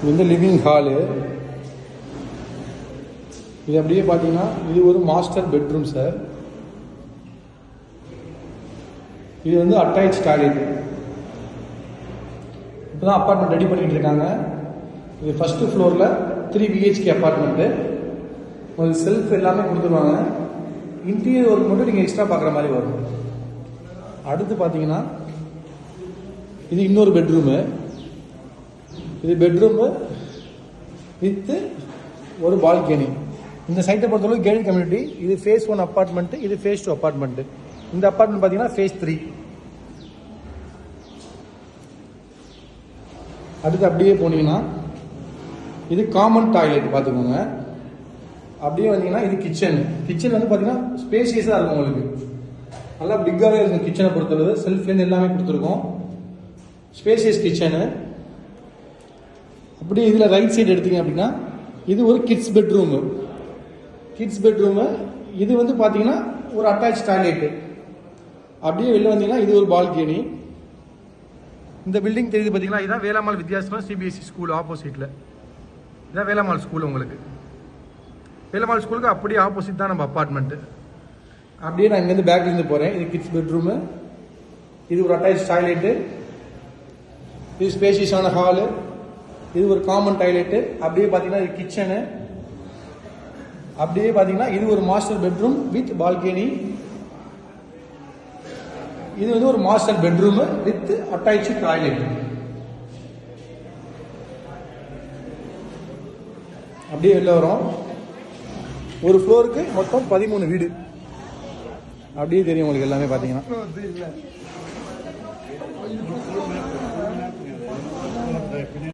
இது வந்து living hall. இது அப்படியே பார்த்தீங்கன்னா இது ஒரு மாஸ்டர் பெட்ரூம் சார். இது வந்து அட்டாச் டாய்லெட். இப்போ தான் அப்பார்ட்மெண்ட் ரெடி பண்ணிட்டு இருக்காங்க. இது ஃபர்ஸ்ட் ஃப்ளோரில் 3 BHK அப்பார்ட்மெண்ட்டு. உங்களுக்கு செல்ஃப் எல்லாமே கொடுத்துருவாங்க. இன்டீரியர் ஒர்க் மட்டும் நீங்கள் எக்ஸ்ட்ரா பார்க்குற மாதிரி வரும். அடுத்து பார்த்தீங்கன்னா இது இன்னொரு பெட்ரூமு. இது பெட்ரூமு வித்து ஒரு பால்கனி. இந்த சைட்டை பொறுத்தளவு கேட்டட் கம்யூனிட்டி. இது ஃபேஸ் 1 அப்பார்ட்மெண்ட்டு, இது ஃபேஸ் 2 அப்பார்ட்மெண்ட்டு. இந்த அப்பார்ட்மெண்ட் பார்த்தீங்கன்னா ஃபேஸ் 3. அடுத்து அப்படியே போனீங்கன்னா இது காமன் டாய்லெட் பார்த்துக்கோங்க. அப்படியே வந்தீங்கன்னா இது கிச்சன். கிச்சன் வந்து பார்த்தீங்கன்னா ஸ்பேசியஸாக இருக்கும். உங்களுக்கு நல்லா பிக்காகவே இருக்கும். கிச்சனை பொறுத்தளவு செல்ஃப்லேருந்து எல்லாமே கொடுத்துருக்கோம். Spacious kitchen. அப்படியே இதில் ரைட் சைடு எடுத்தீங்க அப்படின்னா இது ஒரு கிட்ஸ் பெட்ரூமு. Kids bedroom. இது வந்து பார்த்தீங்கன்னா ஒரு அட்டாச் டாய்லெட்டு. அப்படியே வெளில வந்தீங்கன்னா இது ஒரு பால்கனி. இந்த பில்டிங் தெரியுது பார்த்தீங்களா, இதுதான் வேளாமால் வித்யாசனம் CBSE ஸ்கூல் ஆப்போசிட்டில். இதான் வேளாமால் ஸ்கூல். உங்களுக்கு வேளாமால் ஸ்கூலுக்கு அப்படியே ஆப்போசிட் தான் நம்ம அப்பார்ட்மெண்ட்டு. அப்படியே நான் இங்கேருந்து பேக்லேருந்து போகிறேன். இது கிட்ஸ் பெட்ரூமு. இது ஒரு அட்டாச் டாய்லெட்டு. இது ஸ்பேஷியஸான ஹாலு. இது ஒரு காமன் டாய்லெட்டு. அப்படியே பார்த்தீங்கன்னா இது கிச்சனு. அப்படியே பார்த்தீங்கன்னா இது ஒரு மாஸ்டர் பெட்ரூம் வித் பால்கனி. இது வந்து ஒரு master bedroom with attach toilet. அப்படியே வெளில வரும். ஒரு ஃப்ளோருக்கு மொத்தம் 13 வீடு. அப்படியே தெரியும் உங்களுக்கு எல்லாமே பார்த்தீங்கன்னா.